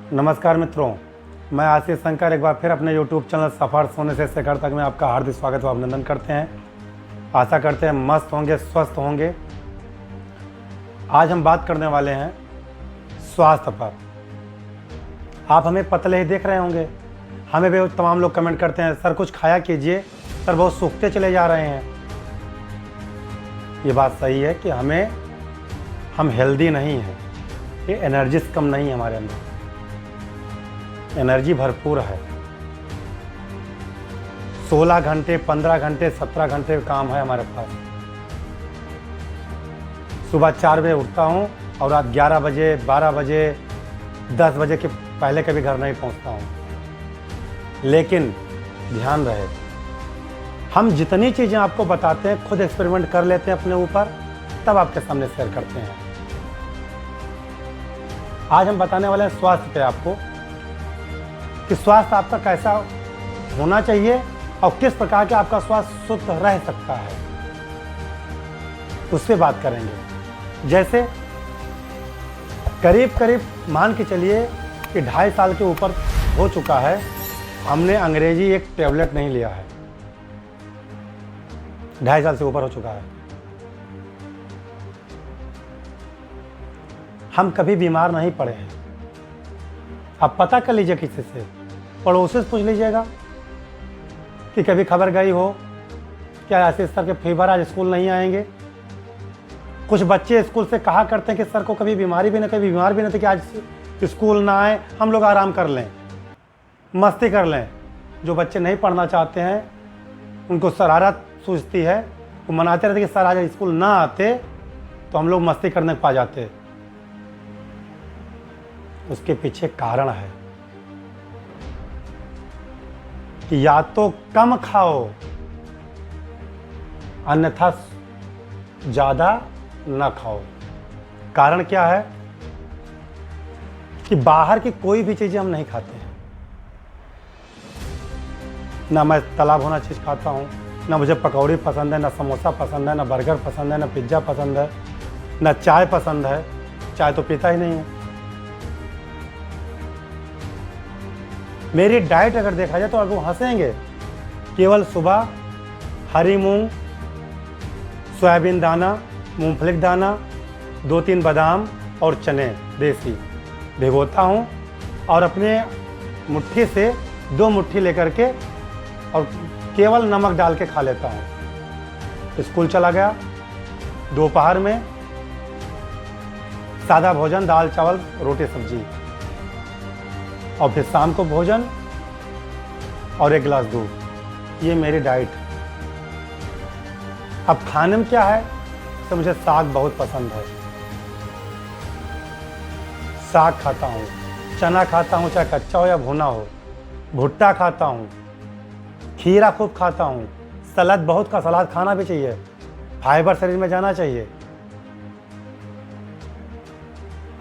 नमस्कार मित्रों, मैं आशीष शंकर एक बार फिर अपने YouTube चैनल सफ़र सोने से शिखर तक में आपका हार्दिक स्वागत व अभिनंदन करते हैं। आशा करते हैं मस्त होंगे, स्वस्थ होंगे। आज हम बात करने वाले हैं स्वास्थ्य पर। आप हमें पतले ही देख रहे होंगे, हमें भी तमाम लोग कमेंट करते हैं, सर कुछ खाया कीजिए, सर बहुत सूखते चले जा रहे हैं। ये बात सही है कि हम हेल्दी नहीं हैं, ये एनर्जी कम नहीं है, हमारे अंदर एनर्जी भरपूर है। 16 घंटे, 15 घंटे, 17 घंटे काम है हमारे पास। सुबह 4 बजे उठता हूँ और रात 11 बजे, 12 बजे, 10 बजे के पहले कभी घर नहीं पहुँचता हूँ। लेकिन ध्यान रहे, हम जितनी चीज़ें आपको बताते हैं खुद एक्सपेरिमेंट कर लेते हैं अपने ऊपर, तब आपके सामने शेयर करते हैं। आज हम बताने वाले हैं स्वास्थ्य पे आपको, कि स्वास्थ्य आपका कैसा होना चाहिए और किस प्रकार के आपका स्वास्थ्य शुद्ध रह सकता है, उस पर बात करेंगे। जैसे करीब मान के चलिए कि 2.5 साल के ऊपर हो चुका है, हमने अंग्रेजी एक टैबलेट नहीं लिया है। 2.5 साल से ऊपर हो चुका है। हम कभी बीमार नहीं पड़े हैं। आप पता कर लीजिए, किसी से पड़ोसी से पूछ लीजिएगा कि कभी खबर गई हो क्या आशीष सर के फीवर आज स्कूल नहीं आएंगे। कुछ बच्चे स्कूल से कहा करते हैं कि सर को कभी बीमारी भी नहीं, कभी बीमार भी नहीं थे कि आज स्कूल ना आए, हम लोग आराम कर लें, मस्ती कर लें। जो बच्चे नहीं पढ़ना चाहते हैं उनको शरारत सूझती है, वो मनाते रहते कि सर आज स्कूल ना आते तो हम लोग मस्ती करने पा जाते। उसके पीछे कारण है कि या तो कम खाओ, अन्यथा ज़्यादा ना खाओ। कारण क्या है कि बाहर की कोई भी चीज़ें हम नहीं खाते हैं। ना मैं तला भुना चीज़ खाता हूँ, ना मुझे पकौड़ी पसंद है, ना समोसा पसंद है, ना बर्गर पसंद है, ना पिज्ज़ा पसंद है, ना चाय पसंद है। चाय तो पीता ही नहीं है। मेरी डाइट अगर देखा जाए तो आप हंसेंगे, केवल सुबह हरी मूंग, सोयाबीन दाना, मूंगफली दाना, 2-3 बादाम और चने देसी भिगोता हूँ और अपने मुट्ठी से 2 मुट्ठी लेकर के और केवल नमक डाल के खा लेता हूँ। स्कूल चला गया, दोपहर में सादा भोजन, दाल चावल रोटी सब्जी, और फिर शाम को भोजन और 1 गिलास दूध। ये मेरी डाइट। अब खाने में क्या है, तो मुझे साग बहुत पसंद है। साग खाता हूँ, चना खाता हूँ, चाहे कच्चा हो या भुना हो। भुट्टा खाता हूँ, खीरा खूब खाता हूँ। सलाद बहुत का सलाद खाना भी चाहिए, फाइबर शरीर में जाना चाहिए।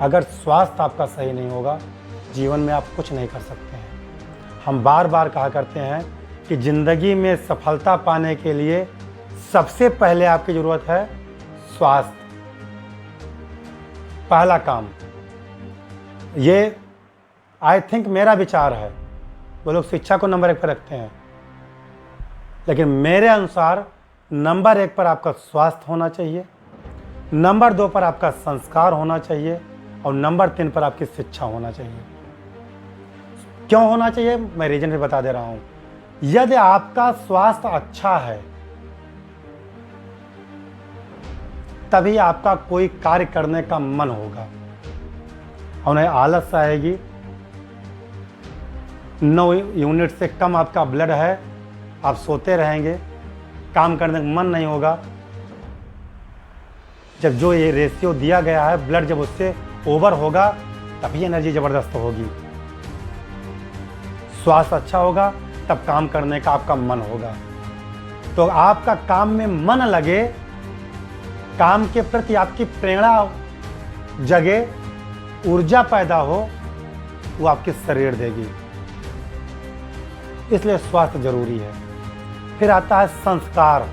अगर स्वास्थ्य आपका सही नहीं होगा, जीवन में आप कुछ नहीं कर सकते हैं। हम बार बार कहा करते हैं कि ज़िंदगी में सफलता पाने के लिए सबसे पहले आपकी ज़रूरत है स्वास्थ्य। पहला काम ये आई थिंक मेरा विचार है। वो लोग शिक्षा को नंबर 1 पर रखते हैं, लेकिन मेरे अनुसार नंबर 1 पर आपका स्वास्थ्य होना चाहिए, नंबर 2 पर आपका संस्कार होना चाहिए और नंबर 3 पर आपकी शिक्षा होना चाहिए। क्यों होना चाहिए, मैं रीजन भी बता दे रहा हूं। यदि आपका स्वास्थ्य अच्छा है तभी आपका कोई कार्य करने का मन होगा, उन्हें आलस आएगी। 9 यूनिट से कम आपका ब्लड है, आप सोते रहेंगे, काम करने का मन नहीं होगा। जब जो ये रेशियो दिया गया है, ब्लड जब उससे ओवर होगा तभी एनर्जी ज़बरदस्त होगी। स्वास्थ्य अच्छा होगा तब काम करने का आपका मन होगा। तो आपका काम में मन लगे, काम के प्रति आपकी प्रेरणा जगे, ऊर्जा पैदा हो, वो आपके शरीर देगी। इसलिए स्वास्थ्य जरूरी है। फिर आता है संस्कार।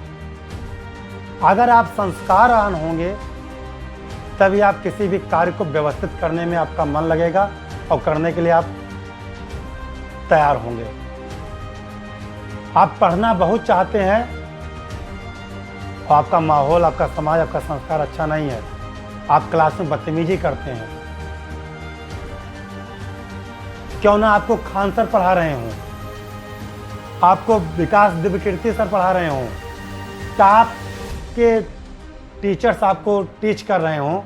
अगर आप संस्कारवान होंगे तभी आप किसी भी कार्य को व्यवस्थित करने में आपका मन लगेगा और करने के लिए आप तैयार होंगे। आप पढ़ना बहुत चाहते हैं और आपका माहौल, आपका समाज, आपका संस्कार अच्छा नहीं है, आप क्लास में बदतमीजी करते हैं, क्यों ना आपको खान सर पढ़ा रहे हों, आपको विकास दिव्यकीर्ति सर पढ़ा रहे हों, क्या आपके टीचर्स आपको टीच कर रहे हों,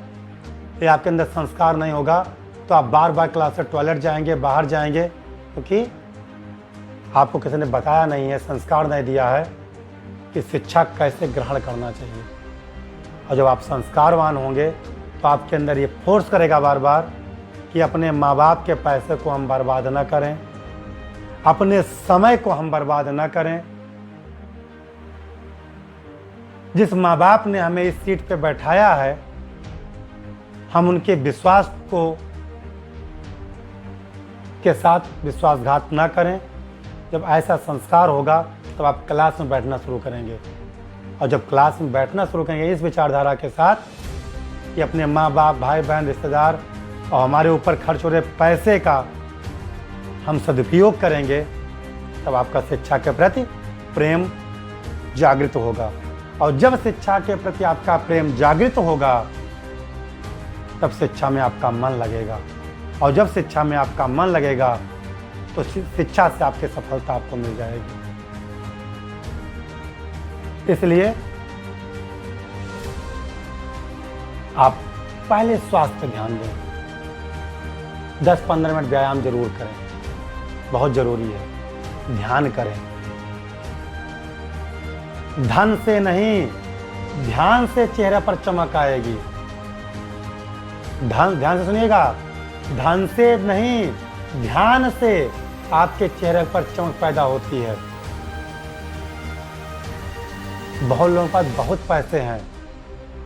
ये आपके अंदर संस्कार नहीं होगा तो आप बार बार क्लास से टॉयलेट जाएंगे, बाहर जाएंगे, क्योंकि आपको किसी ने बताया नहीं है, संस्कार नहीं दिया है कि शिक्षा कैसे ग्रहण करना चाहिए। और जब आप संस्कारवान होंगे तो आपके अंदर ये फोर्स करेगा बार बार कि अपने माँ बाप के पैसे को हम बर्बाद ना करें, अपने समय को हम बर्बाद ना करें। जिस माँ बाप ने हमें इस सीट पे बैठाया है, हम उनके विश्वास को के साथ विश्वासघात ना करें। जब ऐसा संस्कार होगा तब आप क्लास में बैठना शुरू करेंगे, और जब क्लास में बैठना शुरू करेंगे इस विचारधारा के साथ कि अपने माँ बाप, भाई बहन, रिश्तेदार और हमारे ऊपर खर्च हो रहे पैसे का हम सदुपयोग करेंगे, तब आपका शिक्षा के प्रति प्रेम जागृत होगा। और जब शिक्षा के प्रति आपका प्रेम जागृत होगा तब शिक्षा में आपका मन लगेगा, और जब शिक्षा में आपका मन लगेगा तो शिक्षा से आपकी सफलता आपको मिल जाएगी। इसलिए आप पहले स्वास्थ्य पर ध्यान दें, 10-15 मिनट व्यायाम जरूर करें, बहुत जरूरी है। ध्यान करें, धन से नहीं ध्यान से चेहरे पर चमक आएगी। ध्यान से सुनिएगा, धन से नहीं ध्यान से आपके चेहरे पर चमक पैदा होती है। बहुत लोगों के पास बहुत पैसे हैं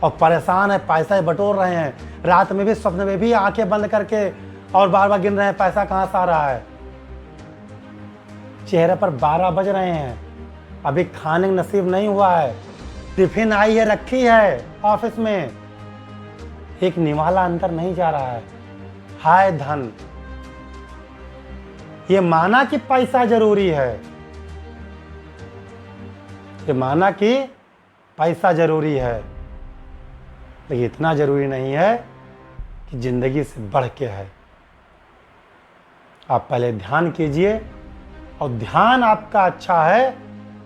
और परेशान है, पैसा बटोर रहे हैं, रात में भी स्वप्न में भी आंखें बंद करके और बार बार गिन रहे हैं पैसा कहां से आ रहा है। चेहरे पर 12 बज रहे हैं, अभी खाने नसीब नहीं हुआ है, टिफिन आई है, रखी है ऑफिस में, एक निवाला अंदर नहीं जा रहा है। हाय धन, ये माना कि पैसा जरूरी है, ये माना कि पैसा जरूरी है, लेकिन इतना जरूरी नहीं है कि जिंदगी से बढ़ के है। आप पहले ध्यान कीजिए, और ध्यान आपका अच्छा है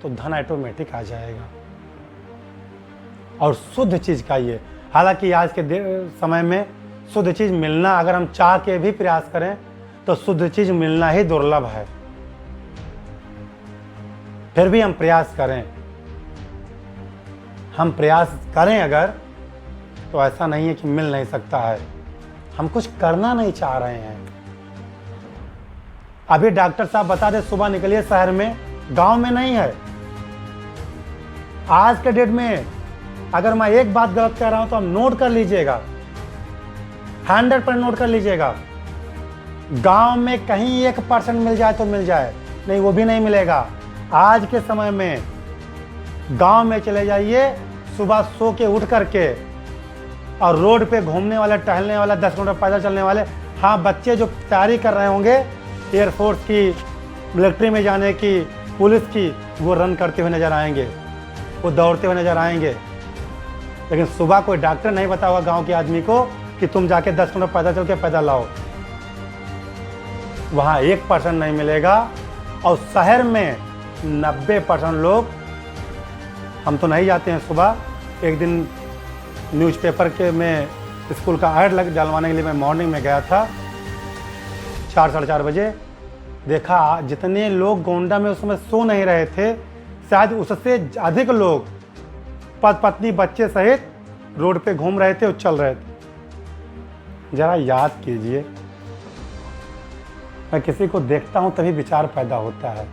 तो धन ऑटोमेटिक आ जाएगा। और शुद्ध चीज खाइए। हालांकि आज के समय में शुद्ध चीज मिलना, अगर हम चाह के भी प्रयास करें तो शुद्ध चीज मिलना ही दुर्लभ है। फिर भी हम प्रयास करें, हम प्रयास करें अगर, तो ऐसा नहीं है कि मिल नहीं सकता है। हम कुछ करना नहीं चाह रहे हैं। अभी डॉक्टर साहब बता दे सुबह निकलिए शहर में, गांव में नहीं है। आज के डेट में अगर मैं एक बात गलत कह रहा हूं तो आप नोट कर लीजिएगा, 100% नोट कर लीजिएगा। गांव में कहीं 1% मिल जाए तो मिल जाए, नहीं वो भी नहीं मिलेगा। आज के समय में गांव में चले जाइए, सुबह सो के उठ करके, और रोड पे घूमने वाले, टहलने वाला, 10 किलोमीटर पैदल चलने वाले, हाँ बच्चे जो तैयारी कर रहे होंगे एयरफोर्स की, मिलिट्री में जाने की, पुलिस की, वो रन करते हुए नजर आएंगे, वो दौड़ते हुए नजर आएंगे। लेकिन सुबह कोई डॉक्टर नहीं बता होगा गांव के आदमी को कि तुम जाके 10 किलोमीटर पैदल चल के पैदल लाओ। वहाँ 1% नहीं मिलेगा। और शहर में 90% लोग, हम तो नहीं जाते हैं सुबह। एक दिन न्यूज़पेपर के में स्कूल का ऐड डलवाने के लिए मैं मॉर्निंग में गया था, 4-4:30 बजे। देखा जितने लोग गोंडा में उस समय सो नहीं रहे थे, शायद उससे अधिक लोग पति पत्नी बच्चे सहित रोड पे घूम रहे थे और चल रहे थे। जरा याद कीजिए, मैं किसी को देखता हूं तभी विचार पैदा होता है।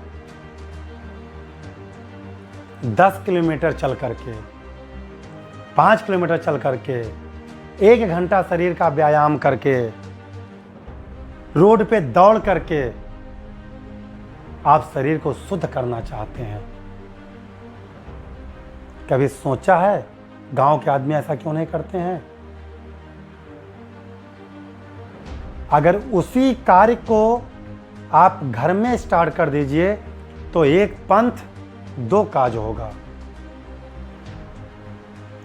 10 किलोमीटर चल करके, 5 किलोमीटर चल करके, 1 घंटा शरीर का व्यायाम करके, रोड पे दौड़ करके आप शरीर को शुद्ध करना चाहते हैं। कभी सोचा है गांव के आदमी ऐसा क्यों नहीं करते हैं? अगर उसी कार्य को आप घर में स्टार्ट कर दीजिए तो एक पंथ दो काज होगा।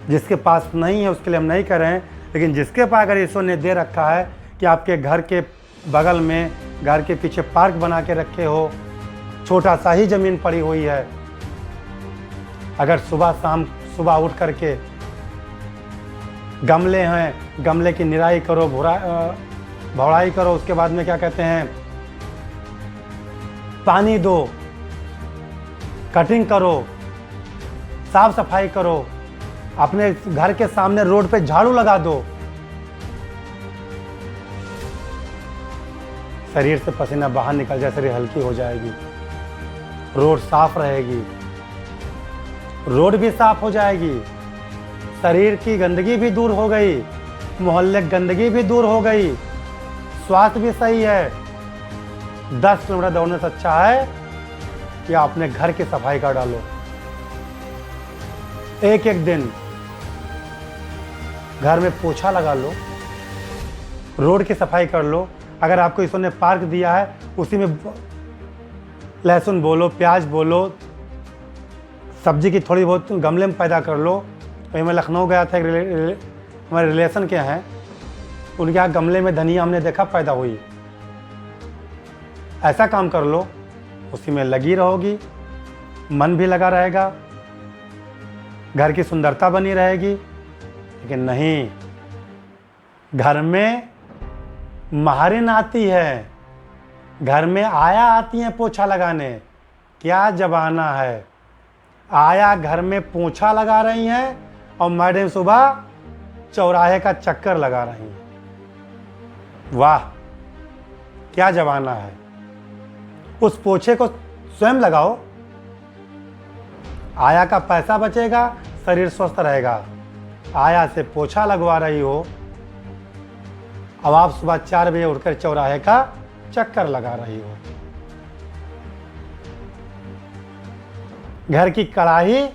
जिसके पास नहीं है उसके लिए हम नहीं कर रहे हैं, लेकिन जिसके पास अगर ईश्वर ने दे रखा है कि आपके घर के बगल में, घर के पीछे पार्क बना के रखे हो, छोटा सा ही ज़मीन पड़ी हुई है, अगर सुबह शाम सुबह उठ करके गमले हैं, गमले की निराई करो, भौड़ाई करो, उसके बाद में क्या कहते हैं, पानी दो, कटिंग करो, साफ सफाई करो, अपने घर के सामने रोड पे झाड़ू लगा दो, शरीर से पसीना बाहर निकल जाए, शरीर हल्की हो जाएगी, रोड साफ रहेगी, रोड भी साफ हो जाएगी, शरीर की गंदगी भी दूर हो गई, मोहल्ले की गंदगी भी दूर हो गई, स्वास्थ्य भी सही है। 10 किलोमीटर दौड़ने से अच्छा है कि आप अपने घर की सफाई कर डालो। एक एक दिन घर में पोछा लगा लो, रोड की सफाई कर लो। अगर आपको ईश्वर ने पार्क दिया है उसी में लहसुन बोलो, प्याज बोलो, सब्जी की थोड़ी बहुत गमले में पैदा कर लो। वही मैं लखनऊ गया था, हमारे रिलेशन के हैं, उनके यहाँ गमले में धनिया हमने देखा पैदा हुई। ऐसा काम कर लो, उसी में लगी रहोगी, मन भी लगा रहेगा, घर की सुंदरता बनी रहेगी। लेकिन नहीं, घर में महारिन आती है, घर में आया आती है पोछा लगाने। क्या जमाना है, आया घर में पोछा लगा रही हैं और मैडम सुबह चौराहे का चक्कर लगा रही हैं। वाह, क्या जमाना है। उस पोछे को स्वयं लगाओ, आया का पैसा बचेगा, शरीर स्वस्थ रहेगा। आया से पोछा लगवा रही हो, अब आप सुबह 4 बजे उठकर चौराहे का चक्कर लगा रही हो। घर की कढ़ाई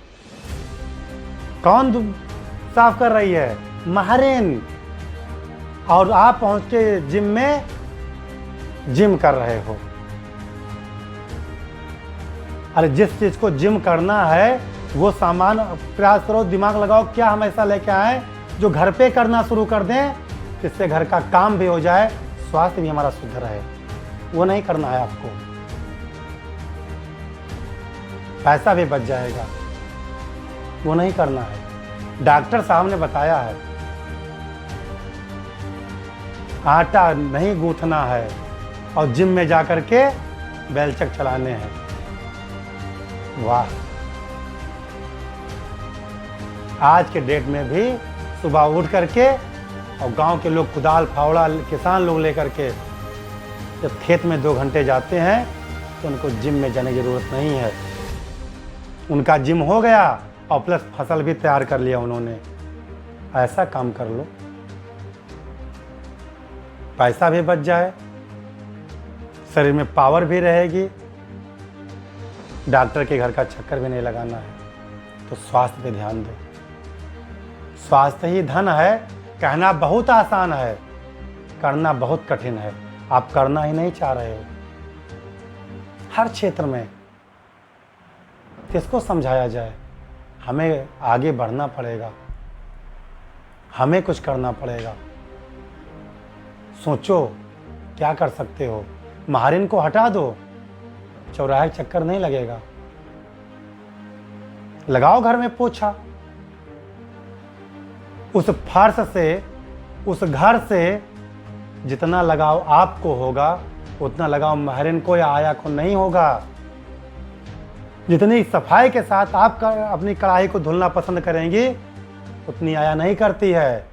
कौन साफ कर रही है? महारिन। और आप पहुंच के जिम में जिम कर रहे हो। अरे जिस चीज को जिम करना है वो सामान प्रयास करो, दिमाग लगाओ, क्या हम ऐसा लेके आए जो घर पे करना शुरू कर दें, जिससे घर का काम भी हो जाए, स्वास्थ्य भी हमारा शुद्ध रहे। वो नहीं करना है आपको, पैसा भी बच जाएगा, वो नहीं करना है। डॉक्टर साहब ने बताया है आटा नहीं गूंथना है और जिम में जाकर के बेलचक चलाने हैं। वाह, आज के डेट में भी सुबह उठ करके और गांव के लोग कुदाल फावड़ा, किसान लोग लेकर के जब खेत में 2 घंटे जाते हैं तो उनको जिम में जाने की ज़रूरत नहीं है। उनका जिम हो गया और प्लस फसल भी तैयार कर लिया उन्होंने। ऐसा काम कर लो, पैसा भी बच जाए, शरीर में पावर भी रहेगी, डॉक्टर के घर का चक्कर भी नहीं लगाना है। तो स्वास्थ्य पे ध्यान दो। स्वास्थ्य ही धन है। कहना बहुत आसान है, करना बहुत कठिन है। आप करना ही नहीं चाह रहे हो। हर क्षेत्र में किसको समझाया जाए? हमें आगे बढ़ना पड़ेगा, हमें कुछ करना पड़ेगा। सोचो क्या कर सकते हो। महारिन को हटा दो, चौराहे चक्कर नहीं लगेगा। लगाओ घर में पोछा। उस फर्श से, उस घर से जितना लगाव आपको होगा उतना लगाव महारिन को या आया को नहीं होगा। जितनी सफाई के साथ आप अपनी कढ़ाई को धुलना पसंद करेंगी उतनी आया नहीं करती है।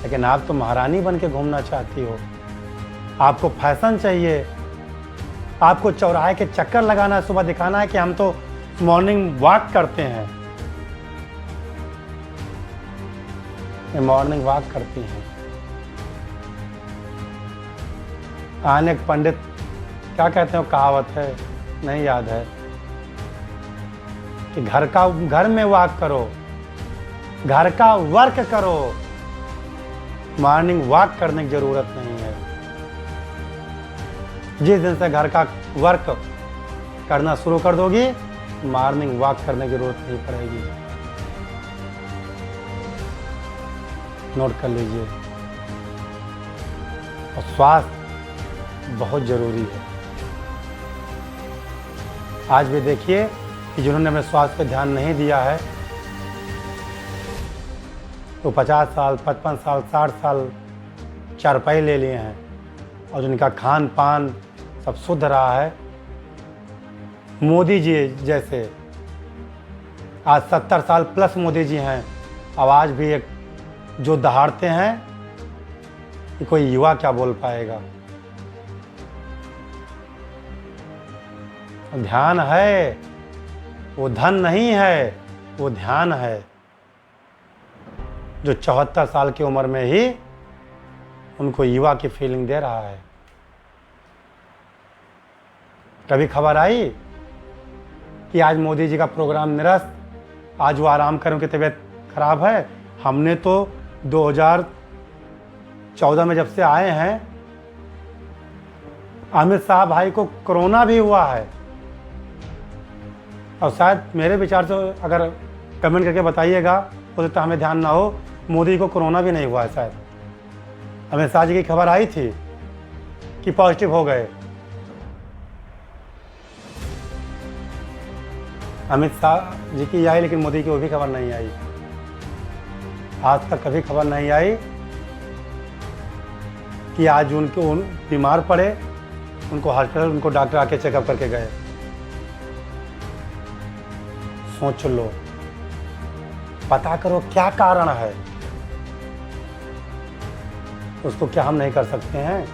लेकिन आप तो महारानी बन के घूमना चाहती हो, आपको फैशन चाहिए, आपको चौराहे के चक्कर लगाना है, सुबह दिखाना है कि हम तो मॉर्निंग वॉक करते हैं। मॉर्निंग वॉक करती हैं। अनेक पंडित क्या कहते हैं, कहावत है, नहीं याद है, कि घर में वॉक करो, घर का वर्क करो, मॉर्निंग वॉक करने की जरूरत नहीं है। जिस दिन से घर का वर्क करना शुरू कर दोगी, मॉर्निंग वॉक करने की जरूरत नहीं पड़ेगी। नोट कर लीजिए। और स्वास्थ्य बहुत जरूरी है। आज भी देखिए कि जिन्होंने अपने स्वास्थ्य पर ध्यान नहीं दिया है, तो 50 साल, 55 साल, 60 साल चारपाई ले लिए हैं और जिनका खान पान सब शुद्ध रहा है। मोदी जी जैसे आज 70 साल प्लस मोदी जी हैं, आवाज़ भी एक जो दहाड़ते हैं कि कोई युवा क्या बोल पाएगा। ध्यान है, वो धन नहीं है, वो ध्यान है, जो 74 साल की उम्र में ही उनको युवा की फीलिंग दे रहा है। कभी खबर आई कि आज मोदी जी का प्रोग्राम निरस्त, आज वो आराम करें, उनकी तबीयत खराब है? हमने तो 2014 में जब से आए हैं, अमित शाह भाई को कोरोना भी हुआ है। और शायद मेरे विचार से अगर कमेंट करके बताइएगा, हो सकता हमें ध्यान ना हो, मोदी को कोरोना भी नहीं हुआ है। शायद अमित शाह जी की खबर आई थी कि पॉजिटिव हो गए। अमित शाह जी की आई, लेकिन मोदी की वो भी खबर नहीं आई। आज तक कभी खबर नहीं आई कि आज उनको बीमार पड़े, उनको हॉस्पिटल, उनको डॉक्टर आके चेकअप करके गए। सोच लो, पता करो क्या कारण है। उसको क्या हम नहीं कर सकते हैं?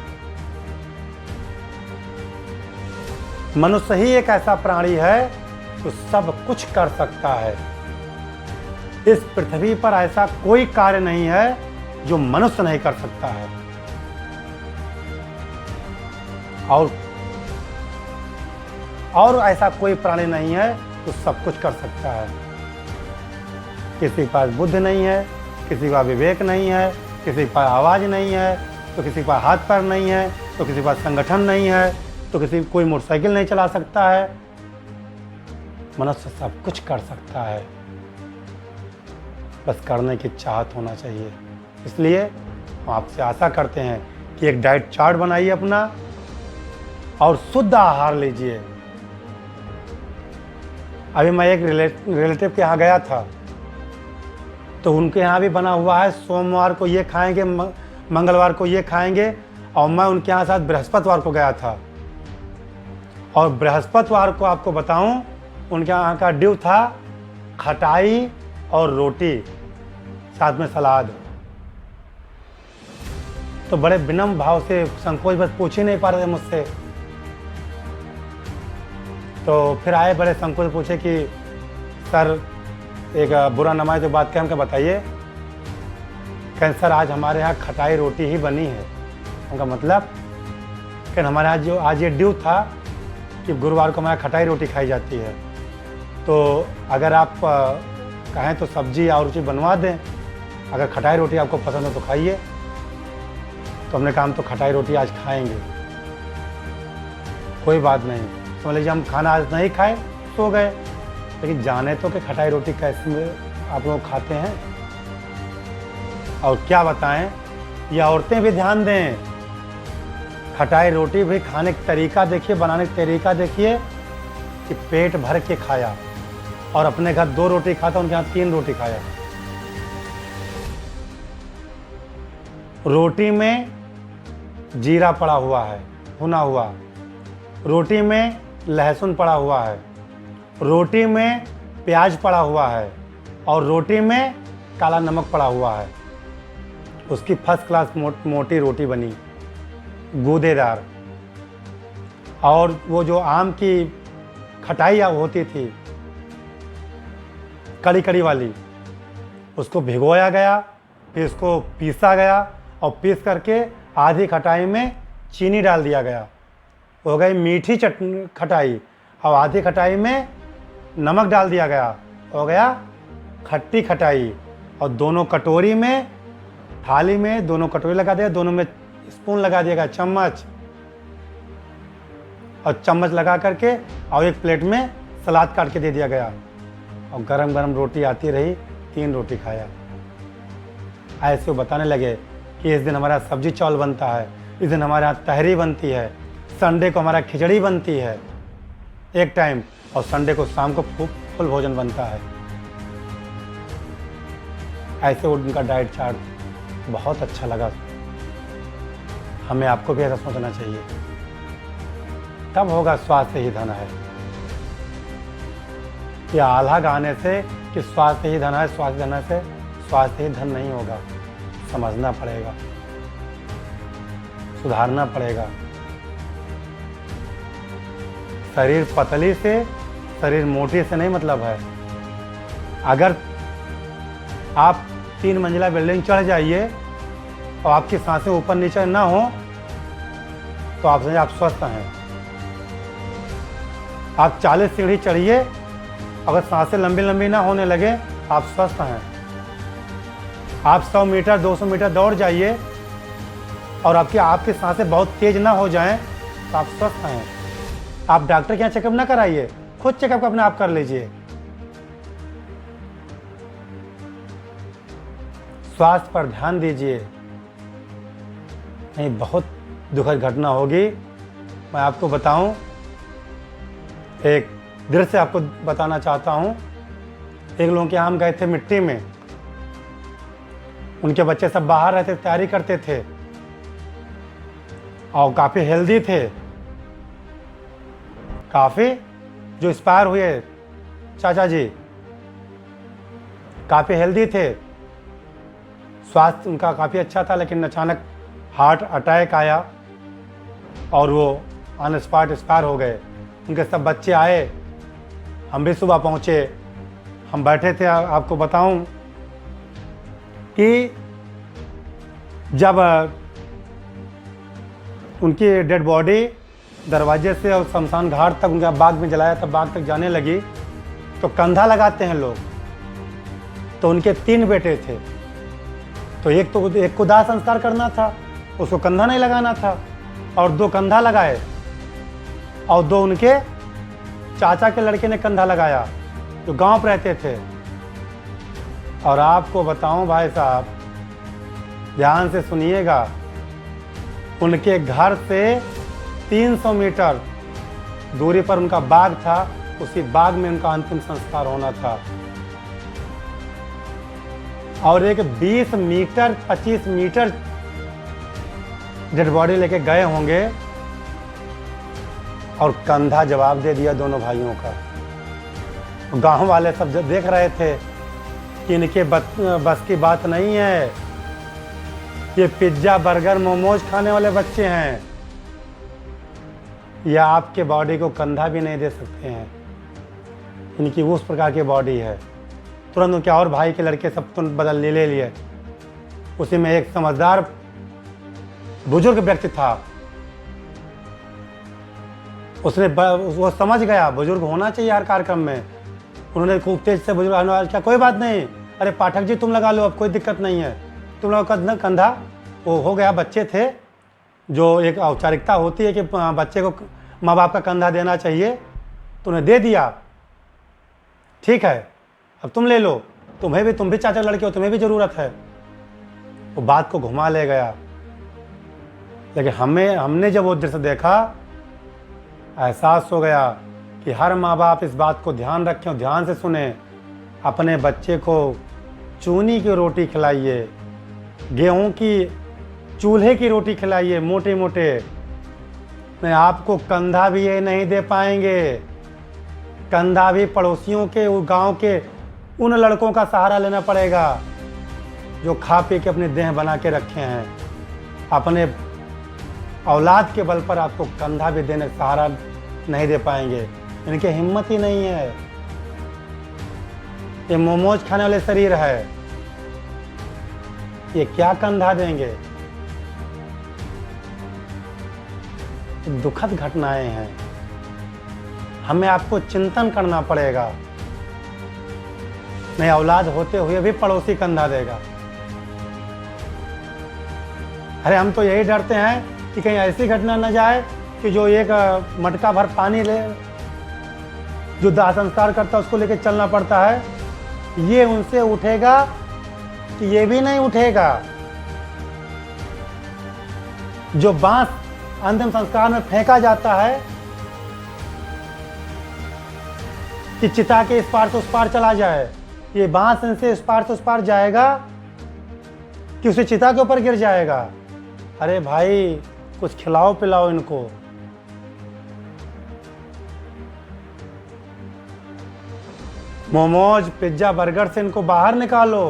मनुष्य ही एक ऐसा प्राणी है जो सब कुछ कर सकता है। इस पृथ्वी पर ऐसा कोई कार्य नहीं है जो मनुष्य नहीं कर सकता है। और ऐसा कोई प्राणी नहीं है जो सब कुछ कर सकता है। किसी के पास बुद्धि नहीं है, किसी के पास विवेक नहीं है, किसी के पास आवाज़ नहीं है, तो किसी के पास हाथ पैर नहीं है, तो किसी के पास संगठन नहीं है, तो किसी कोई मोटरसाइकिल नहीं चला सकता है। मनुष्य सब कुछ कर सकता है, बस करने की चाहत होना चाहिए। इसलिए हम आपसे आशा करते हैं कि एक डाइट चार्ट बनाइए अपना और शुद्ध आहार लीजिए। अभी मैं एक रिलेटिव के यहाँ गया था, तो उनके यहाँ भी बना हुआ है, सोमवार को ये खाएंगे, मंगलवार को ये खाएंगे। और मैं उनके यहाँ साथ बृहस्पतिवार को गया था, और बृहस्पतिवार को आपको बताऊं, उनके यहाँ का ड्यू था खटाई और रोटी, साथ में सलाद। तो बड़े विनम्र भाव से, संकोच बस पूछ ही नहीं पा रहे थे मुझसे। तो फिर आए, बड़े संकोच पूछे कि सर एक बुरा ना माने तो बात कह, हमको बताइए। कहें सर आज हमारे यहाँ खटाई रोटी ही बनी है। उनका मतलब कि हमारे यहाँ जो आज ये ड्यू था कि गुरुवार को हमारे खटाई रोटी खाई जाती है, तो अगर आप कहें तो सब्जी और रोटी बनवा दें, अगर खटाई रोटी आपको पसंद हो तो खाइए। तो हमने कहा हम तो खटाई रोटी आज खाएंगे। कोई बात नहीं, समझ लीजिए हम खाना आज नहीं खाए, सो गए, लेकिन जाने तो कि खटाई रोटी कैसे आप लोग खाते हैं। और क्या बताएं, ये औरतें भी ध्यान दें, खटाई रोटी भी खाने का तरीका देखिए, बनाने का तरीका देखिए कि पेट भर के खाया। और अपने घर 2 रोटी खाता, उनके यहाँ 3 रोटी खाया। रोटी में जीरा पड़ा हुआ है, भुना हुआ। रोटी में लहसुन पड़ा हुआ है, रोटी में प्याज पड़ा हुआ है, और रोटी में काला नमक पड़ा हुआ है। उसकी फर्स्ट क्लास मोटी रोटी बनी, गूदेदार। और वो जो आम की खटाई होती थी, कड़ी कड़ी वाली, उसको भिगोया गया, फिर उसको पीसा गया, और पीस करके आधी खटाई में चीनी डाल दिया गया, हो गई मीठी चटनी खटाई। और आधी खटाई में नमक डाल दिया गया, हो गया खट्टी खटाई। और दोनों कटोरी में, थाली में दोनों कटोरी लगा दिया, दोनों में स्पून लगा दिया गया, चम्मच। और चम्मच लगा करके और एक प्लेट में सलाद काट के दे दिया गया और गरम गरम रोटी आती रही, 3 रोटी खाया। ऐसे वो बताने लगे कि इस दिन हमारा सब्जी चावल बनता है, इस दिन हमारे यहाँ तहरी बनती है, संडे को हमारा खिचड़ी बनती है एक टाइम, और संडे को शाम को फुल भोजन बनता है। ऐसे उनका डाइट चार्ट बहुत अच्छा लगा। हमें आपको भी ऐसा सोचना चाहिए, तब होगा स्वास्थ्य ही धन है। ये आल्हा गाने से कि स्वास्थ्य ही धन है, स्वास्थ्य धन से स्वास्थ्य ही धन नहीं होगा। समझना पड़ेगा, सुधारना पड़ेगा। शरीर पतली से, शरीर मोटी से नहीं मतलब है। अगर आप 3 मंजिला बिल्डिंग चढ़ जाइए और आपकी सांसें ऊपर नीचे ना हो तो आप समझिए आप स्वस्थ हैं। आप 40 सीढ़ी चढ़िए, अगर सांसें लंबी लंबी ना होने लगे आप स्वस्थ हैं। आप 100 मीटर 200 मीटर दौड़ जाइए और आपकी सांसें बहुत तेज ना हो जाएं तो आप स्वस्थ हैं। आप डॉक्टर के यहाँ चेकअप ना कराइए, खुद चेकअप अपने आप कर लीजिए। स्वास्थ्य पर ध्यान दीजिए, नहीं बहुत दुखद घटना होगी। मैं आपको बताऊं, एक दृश्य आपको बताना चाहता हूं। एक लोगों के यहाँ हम गए थे मिट्टी में, उनके बच्चे सब बाहर रहते, तैयारी करते थे और काफ़ी हेल्दी थे, काफ़ी जो एक्सपायर हुए चाचा जी काफ़ी हेल्दी थे, स्वास्थ्य उनका काफ़ी अच्छा था, लेकिन अचानक हार्ट अटैक आया और वो ऑन स्पॉट एक्सपायर हो गए। उनके सब बच्चे आए, हम भी सुबह पहुँचे, हम बैठे थे। आपको बताऊं कि जब उनकी डेड बॉडी दरवाजे से और शमशान घाट तक उनका बाग में जलाया, तब बाग तक जाने लगी तो कंधा लगाते हैं लोग। तो उनके 3 बेटे थे, तो एक को दाह संस्कार करना था, उसको कंधा नहीं लगाना था, और 2 कंधा लगाए और 2 उनके चाचा के लड़के ने कंधा लगाया जो गांव पर रहते थे। और आपको बताऊं भाई साहब, ध्यान से सुनिएगा, उनके घर से 300 मीटर दूरी पर उनका बाग था, उसी बाग में उनका अंतिम संस्कार होना था। और एक 20 मीटर 25 मीटर डेड बॉडी लेके गए होंगे और कंधा जवाब दे दिया दोनों भाइयों का। गांव वाले सब देख रहे थे कि इनके बस की बात नहीं है, ये पिज्जा बर्गर मोमोज खाने वाले बच्चे हैं, या आपके बॉडी को कंधा भी नहीं दे सकते हैं। इनकी उस प्रकार की बॉडी है। तुरंत उनके और भाई के लड़के सब तुरंत बदल ले लिए। उसी में एक समझदार बुजुर्ग व्यक्ति था, वो समझ गया, बुजुर्ग होना चाहिए हर कार्यक्रम में। उन्होंने खूब तेज से बुजुर्ग क्या, कोई बात नहीं, अरे पाठक जी तुम लगा लो, अब कोई दिक्कत नहीं है, तुम लोग का कंधा। वो हो गया, बच्चे थे, जो एक औपचारिकता होती है कि बच्चे को माँ बाप का कंधा देना चाहिए, तो उन्हें दे दिया। ठीक है, अब तुम ले लो, तुम भी चाचा लड़के हो, तुम्हें भी ज़रूरत है। वो बात को घुमा ले गया। लेकिन हमने जब वो दृश्य देखा, एहसास हो गया कि हर माँ बाप इस बात को ध्यान रखें और ध्यान से सुने। अपने बच्चे को चूनी की रोटी खिलाइए, गेहूं की चूल्हे की रोटी खिलाइए, मोटे मोटे। मैं आपको कंधा भी ये नहीं दे पाएंगे, कंधा भी पड़ोसियों के, गांव के उन लड़कों का सहारा लेना पड़ेगा जो खा पी के अपनी देह बना के रखे हैं। अपने औलाद के बल पर आपको कंधा भी देने सहारा नहीं दे पाएंगे, इनकी हिम्मत ही नहीं है। ये मोमोज खाने वाले शरीर है, ये क्या कंधा देंगे। दुखद घटनाएं हैं, हमें आपको चिंतन करना पड़ेगा। नहीं, औलाद होते हुए भी पड़ोसी कंधा देगा। अरे हम तो यही डरते हैं कि कहीं ऐसी घटना न जाए कि जो एक मटका भर पानी ले जो दाह संस्कार करता है उसको लेके चलना पड़ता है, ये उनसे उठेगा कि ये भी नहीं उठेगा। जो बांस अंतिम संस्कार में फेंका जाता है कि चिता के इस पार से उस पार चला जाए, ये बांस इनसे इस पार से उस पार जाएगा कि उसे चिता के ऊपर गिर जाएगा। अरे भाई कुछ खिलाओ पिलाओ इनको। मोमोज पिज्जा बर्गर से इनको बाहर निकालो।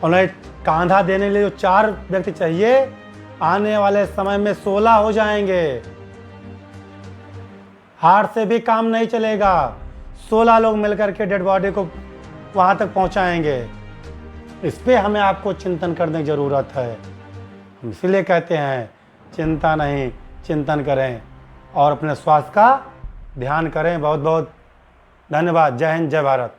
उन्हें कांधा देने के लिए जो 4 व्यक्ति चाहिए, आने वाले समय में 16 हो जाएंगे। हार्ट से भी काम नहीं चलेगा, 16 लोग मिलकर के डेड बॉडी को वहां तक पहुंचाएंगे। इस पे हमें आपको चिंतन करने की जरूरत है। हम इसलिए कहते हैं चिंता नहीं चिंतन करें और अपने स्वास्थ्य का ध्यान करें। बहुत बहुत धन्यवाद। जय हिंद, जय भारत।